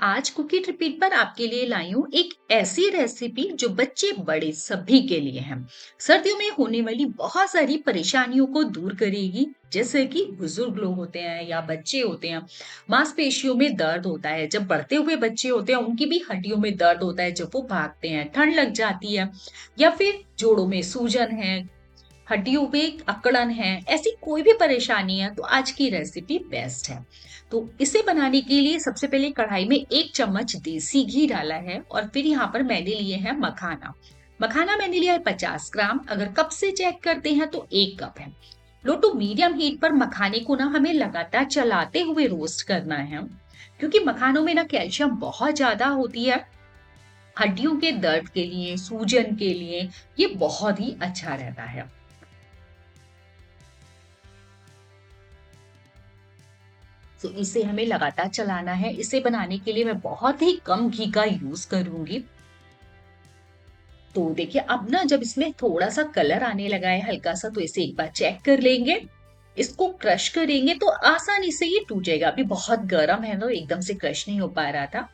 आज cookie repeat पर आपके लिए लाई हूँ एक ऐसी रेसिपी जो बच्चे बड़े सभी के लिए है। सर्दियों में होने वाली बहुत सारी परेशानियों को दूर करेगी। जैसे कि बुजुर्ग लोग होते हैं या बच्चे होते हैं, मांसपेशियों में दर्द होता है। जब बढ़ते हुए बच्चे होते हैं उनकी भी हड्डियों में दर्द होता है, जब वो भागते हैं ठंड लग जाती है, या फिर जोड़ों में सूजन है, हड्डियों पे अकड़न है, ऐसी कोई भी परेशानी है तो आज की रेसिपी बेस्ट है। तो इसे बनाने के लिए सबसे पहले कढ़ाई में 1 चम्मच देसी घी डाला है और फिर यहाँ पर मैंने लिए हैं मखाना। मखाना मैंने लिया है 50 ग्राम, अगर कप से चेक करते हैं तो 1 कप है। लो टू मीडियम हीट पर मखाने को ना हमें लगातार चलाते हुए रोस्ट करना है, क्योंकि मखानों में ना कैल्शियम बहुत ज्यादा होती है। हड्डियों के दर्द के लिए, सूजन के लिए ये बहुत ही अच्छा रहता है। तो इसे हमें लगातार चलाना है। इसे बनाने के लिए मैं बहुत ही कम घी का यूज करूंगी। तो देखिए अब ना जब इसमें थोड़ा सा कलर आने लगा है हल्का सा, तो इसे एक बार चेक कर लेंगे। इसको क्रश करेंगे तो आसानी से ये टूट जाएगा। अभी बहुत गर्म है तो एकदम से क्रश नहीं हो पा रहा था।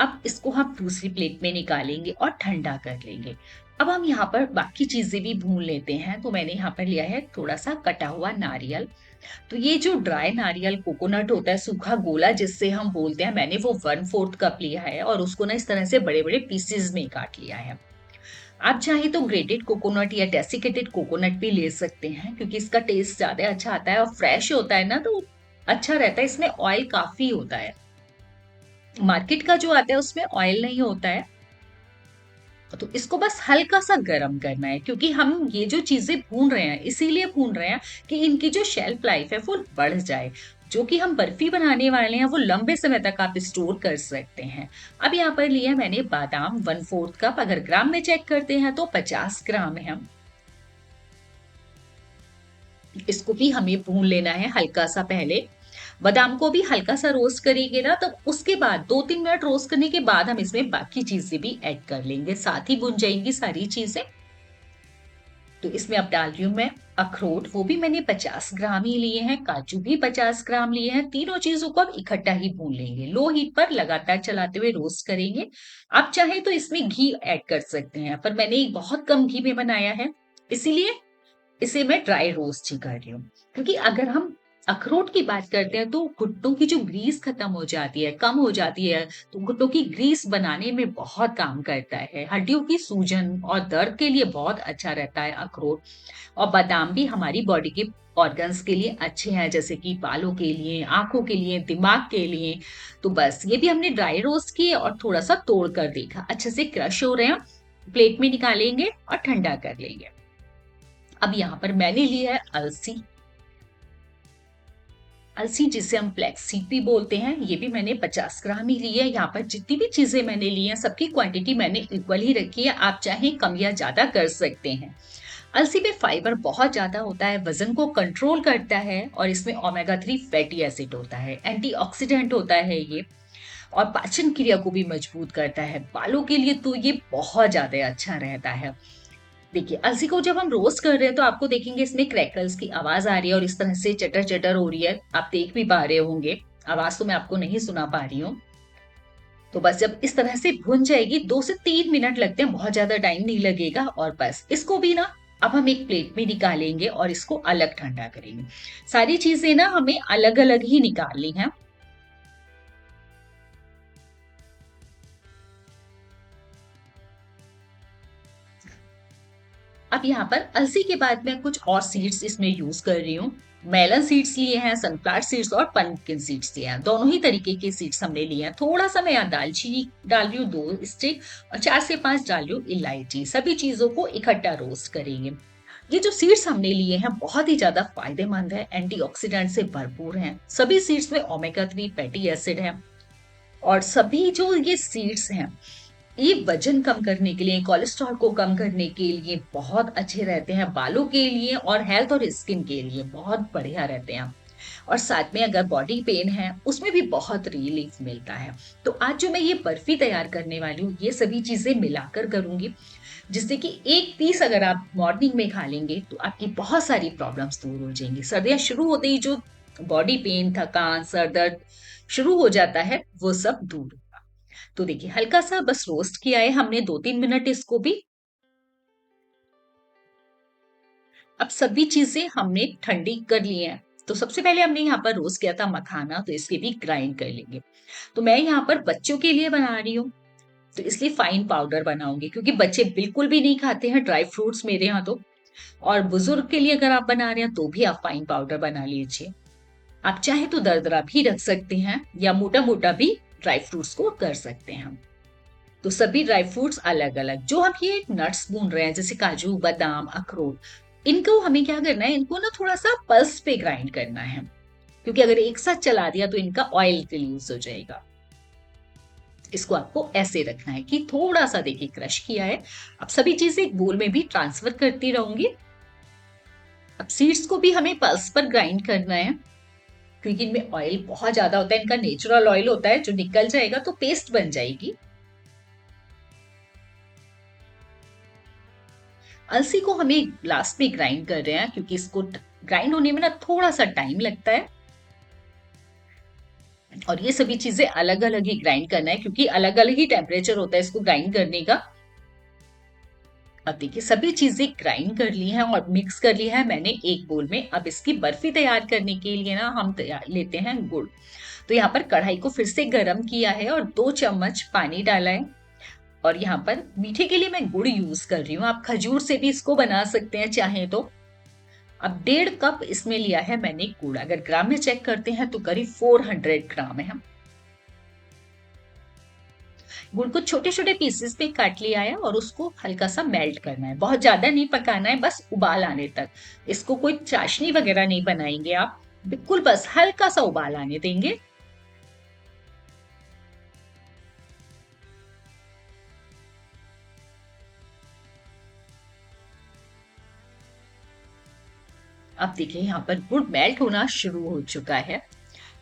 अब इसको हम दूसरी प्लेट में निकालेंगे और ठंडा कर लेंगे। अब हम यहाँ पर बाकी चीजें भी भून लेते हैं। तो मैंने यहाँ पर लिया है थोड़ा सा कटा हुआ नारियल। तो ये जो ड्राई नारियल कोकोनट होता है, सूखा गोला जिससे हम बोलते हैं, मैंने वो 1/4 कप लिया है और उसको ना इस तरह से बड़े बड़े पीसेस में काट लिया है। आप चाहे तो ग्रेटेड कोकोनट या डेसिकेटेड कोकोनट भी ले सकते हैं, क्योंकि इसका टेस्ट ज्यादा अच्छा आता है और फ्रेश होता है ना, तो अच्छा रहता है। इसमें ऑयल काफी होता है। मार्केट का जो आता है उसमें ऑयल नहीं होता है। तो इसको बस हल्का सा गर्म करना है, क्योंकि हम ये जो चीजें भून रहे हैं इसीलिए भून रहे हैं कि इनकी जो शेल्फ लाइफ है वो बढ़ जाए। जो कि हम बर्फी बनाने वाले हैं वो लंबे समय तक आप स्टोर कर सकते हैं। अब यहाँ पर लिया मैंने बादाम 1/4 कप, अगर ग्राम में चेक करते हैं तो 50 ग्राम है। इसको भी हमें भून लेना है हल्का सा पहले। बादाम को भी हल्का सा रोस्ट करेंगे ना, तब उसके बाद 2-3 मिनट रोस्ट करने के बाद हम इसमें बाकी चीजें भी ऐड कर लेंगे, साथ ही भुन जाएंगी सारी चीजें। तो इसमें अब डाल रही हूँ मैं अखरोट, वो भी मैंने 50 ग्राम ही लिए हैं। काजू भी 50 ग्राम लिए हैं। तीनों चीजों को अब इकट्ठा ही भून लेंगे, लो हीट पर लगातार चलाते हुए रोस्ट करेंगे। आप चाहे तो इसमें घी ऐड कर सकते हैं, पर मैंने बहुत कम घी में बनाया है, इसीलिए इसे मैं ड्राई रोस्ट ही कर रही हूँ। क्योंकि अगर हम अखरोट की बात करते हैं तो घुटनों की जो ग्रीस खत्म हो जाती है, कम हो जाती है। तो घुटनों की ग्रीस बनाने में बहुत काम करता है। हड्डियों की सूजन और दर्द के लिए बहुत अच्छा रहता है अखरोट। और बादाम भी हमारी बॉडी के ऑर्गन्स के लिए अच्छे हैं, जैसे कि बालों के लिए, आंखों के लिए, दिमाग के लिए। तो बस ये भी हमने ड्राई रोस्ट किए और थोड़ा सा तोड़ कर देखा, अच्छे से क्रश हो रहे हैं। प्लेट में निकालेंगे और ठंडा कर लेंगे। अब यहाँ पर मैंने लिया है अलसी। अलसी जिसे हम फ्लैक्स सीड भी बोलते हैं, ये भी मैंने 50 ग्राम ही ली है। यहाँ पर जितनी भी चीजें मैंने ली हैं सबकी क्वांटिटी मैंने इक्वल ही रखी है, आप चाहे कम या ज्यादा कर सकते हैं। अलसी में फाइबर बहुत ज्यादा होता है, वजन को कंट्रोल करता है, और इसमें ओमेगा 3 फैटी एसिड होता है, एंटीऑक्सीडेंट होता है ये, और पाचन क्रिया को भी मजबूत करता है। बालों के लिए तो ये बहुत ज्यादा अच्छा रहता है। देखिए अलसी को जब हम रोस्ट कर रहे हैं तो आपको देखेंगे इसमें क्रैकल्स की आवाज आ रही है और इस तरह से चटर चटर हो रही है, आप देख भी पा रहे होंगे। आवाज तो मैं आपको नहीं सुना पा रही हूँ। तो बस जब इस तरह से भुन जाएगी, 2 से 3 मिनट लगते हैं, बहुत ज्यादा टाइम नहीं लगेगा। और बस इसको भी ना अब हम एक प्लेट में निकालेंगे और इसको अलग ठंडा करेंगे। सारी चीजें ना हमें अलग अलग ही निकालनी है। अब यहाँ पर अलसी के बाद मैं कुछ और सीड्स इसमें यूज कर रही हूँ। मेलन सीड्स लिए हैं, सनफ्लावर सीड्स और पंपकिन सीड्स लिए हैं। दोनों ही तरीके के सीड्स हमने लिए हैं। थोड़ा सा मैं यहाँ दालचीनी डाल रही हूँ, 2 स्टिक, और 4 से 5 डाल रही हूँ इलायची। सभी चीजों को इकट्ठा रोस्ट करेंगे। ये जो सीड्स हमने लिए हैं बहुत ही ज्यादा फायदेमंद है, एंटीऑक्सीडेंट से भरपूर हैं। सभी सीड्स में ओमेगा 3 फैटी एसिड है। और सभी जो ये सीड्स हैं ये वजन कम करने के लिए, कोलेस्ट्रॉल को कम करने के लिए बहुत अच्छे रहते हैं। बालों के लिए और हेल्थ और स्किन के लिए बहुत बढ़िया रहते हैं। और साथ में अगर बॉडी पेन है उसमें भी बहुत रिलीफ मिलता है। तो आज जो मैं ये बर्फी तैयार करने वाली हूँ ये सभी चीजें मिलाकर करूंगी, जिससे कि एक पीस अगर आप मॉर्निंग में खा लेंगे तो आपकी बहुत सारी प्रॉब्लम्स दूर हो जाएंगी। सर्दियां शुरू होते ही जो बॉडी पेन, थकान, सर दर्द, शुरू हो जाता है, वो सब दूर होगा। तो देखिए हल्का सा बस रोस्ट किया है हमने 2-3 मिनट इसको भी। अब सभी चीजें हमने ठंडी कर ली हैं। तो सबसे पहले हमने यहाँ पर रोस्ट किया था मखाना, तो इसके भी ग्राइंड कर लेंगे। तो मैं यहाँ पर बच्चों के लिए बना रही हूँ, तो इसलिए फाइन पाउडर बनाऊंगी, क्योंकि बच्चे बिल्कुल भी नहीं खाते हैं ड्राई फ्रूट्स मेरे यहाँ तो। और बुजुर्ग के लिए अगर आप बना रहे हैं तो भी आप फाइन पाउडर बना लीजिए। आप चाहे तो दरदरा भी रख सकते हैं या मोटा मोटा भी ड्राई फ्रूट्स को कर सकते हैं हम। तो सभी ड्राई फ्रूट्स अलग अलग, जो हम ये नट्स भून रहे हैं जैसे काजू बादाम अखरोट, इनको हमें क्या करना है, इनको ना थोड़ा सा पल्स पे ग्राइंड करना है, क्योंकि अगर एक साथ चला दिया तो इनका ऑयल रिलीज हो जाएगा। इसको आपको ऐसे रखना है कि थोड़ा सा देखिए क्रश किया है। अब सभी चीजें एक बोल में भी ट्रांसफर करती रहूंगी। अब सीड्स को भी हमें पल्स पर ग्राइंड करना है, क्योंकि इनमें ऑयल बहुत ज्यादा होता है, इनका नेचुरल ऑयल होता है, जो निकल जाएगा तो पेस्ट बन जाएगी। अलसी को हमें लास्ट में ग्राइंड कर रहे हैं, क्योंकि इसको ग्राइंड होने में ना थोड़ा सा टाइम लगता है। और ये सभी चीजें अलग अलग ही ग्राइंड करना है, क्योंकि अलग अलग ही टेम्परेचर होता है इसको ग्राइंड करने का। अब देखिए सभी चीजें ग्राइंड कर ली हैं और मिक्स कर लिया है मैंने एक बोल में। अब इसकी बर्फी तैयार करने के लिए ना हम तैयार लेते हैं गुड़। तो यहाँ पर कढ़ाई को फिर से गर्म किया है और 2 चम्मच पानी डाला है। और यहाँ पर मीठे के लिए मैं गुड़ यूज कर रही हूँ, आप खजूर से भी इसको बना सकते हैं चाहे तो। अब 1.5 कप इसमें लिया है मैंने गुड़, अगर ग्राम में चेक करते हैं तो करीब 400 ग्राम है। गुड़ को छोटे छोटे पीसेस पे काट लिया है और उसको हल्का सा मेल्ट करना है, बहुत ज्यादा नहीं पकाना है, बस उबाल आने तक। इसको कोई चाशनी वगैरह नहीं बनाएंगे आप, बिल्कुल बस हल्का सा उबाल आने देंगे। अब देखिए यहाँ पर गुड़ मेल्ट होना शुरू हो चुका है,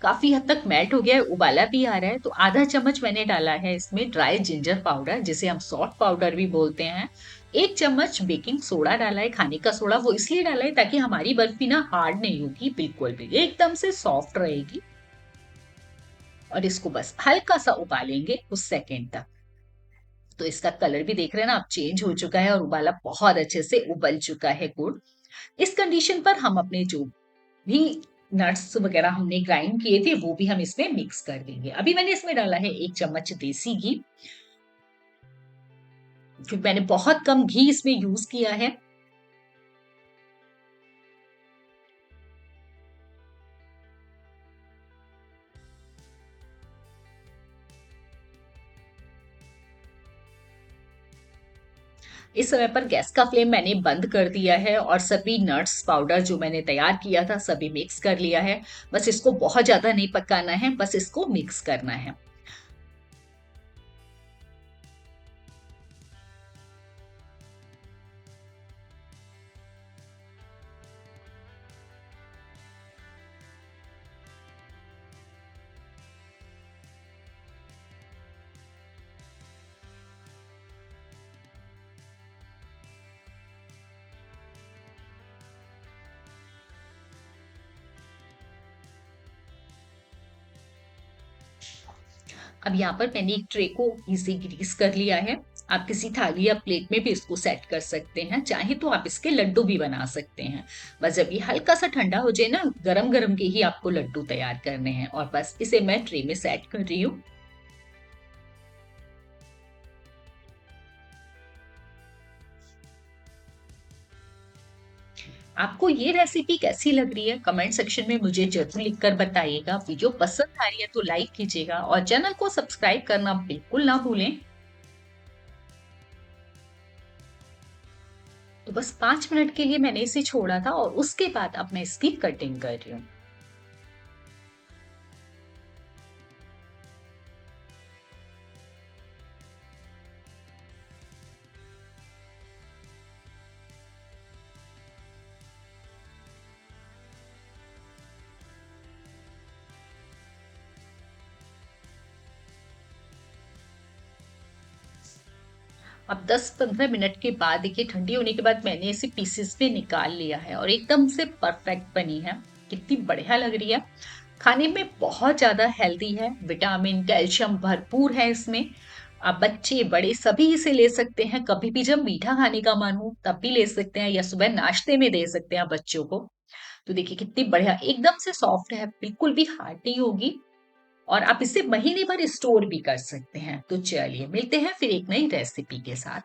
काफी हद तक मेल्ट हो गया है, उबाला भी आ रहा है। तो आधा चम्मच मैंने डाला है इसमें ड्राई जिंजर पाउडर, जिसे हम सॉल्ट पाउडर भी बोलते हैं। 1 चम्मच बेकिंग सोडा डाला है, खाने का सोडा, वो इसलिए डाला है ताकि हमारी बर्फी ना हार्ड नहीं होगी, बिल्कुल भी एकदम से सॉफ्ट रहेगी। और इसको बस हल्का सा उबालेंगे कुछ सेकेंड तक। तो इसका कलर भी देख रहे हैं ना आप, चेंज हो चुका है और उबाला बहुत अच्छे से उबल चुका है गुड़। इस कंडीशन पर हम अपने जो भी नट्स वगैरह हमने ग्राइंड किए थे वो भी हम इसमें मिक्स कर देंगे। अभी मैंने इसमें डाला है 1 चम्मच देसी घी, फिर मैंने बहुत कम घी इसमें यूज किया है। इस समय पर गैस का फ्लेम मैंने बंद कर दिया है और सभी नट्स पाउडर जो मैंने तैयार किया था सभी मिक्स कर लिया है। बस इसको बहुत ज्यादा नहीं पकाना है, बस इसको मिक्स करना है। अब यहाँ पर मैंने एक ट्रे को इजी ग्रीस कर लिया है। आप किसी थाली या प्लेट में भी इसको सेट कर सकते हैं, चाहे तो आप इसके लड्डू भी बना सकते हैं। बस जब ये हल्का सा ठंडा हो जाए ना, गरम गरम के ही आपको लड्डू तैयार करने हैं। और बस इसे मैं ट्रे में सेट कर रही हूँ। आपको ये रेसिपी कैसी लग रही है कमेंट सेक्शन में मुझे जरूर लिखकर बताइएगा। वीडियो पसंद आ रही है तो लाइक कीजिएगा और चैनल को सब्सक्राइब करना बिल्कुल ना भूलें। तो बस 5 मिनट के लिए मैंने इसे छोड़ा था और उसके बाद अब मैं इसकी कटिंग कर रही हूँ। अब 10-15 मिनट के बाद देखिए ठंडी होने के बाद मैंने इसे पीसेस में निकाल लिया है और एकदम से परफेक्ट बनी है, कितनी बढ़िया लग रही है। खाने में बहुत ज़्यादा हेल्दी है, विटामिन, कैल्शियम भरपूर है इसमें। बच्चे, बड़े सभी इसे ले सकते हैं, कभी भी जब मीठा खाने का मन हो तब भी ले सकते हैं या सुबह नाश्ते में दे सकते हैं बच्चों को। तो देखिए कितनी बढ़िया एकदम से सॉफ्ट है, बिल्कुल भी हार्ड नहीं होगी और आप इसे महीने भर स्टोर भी कर सकते हैं। तो चलिए मिलते हैं फिर एक नई रेसिपी के साथ।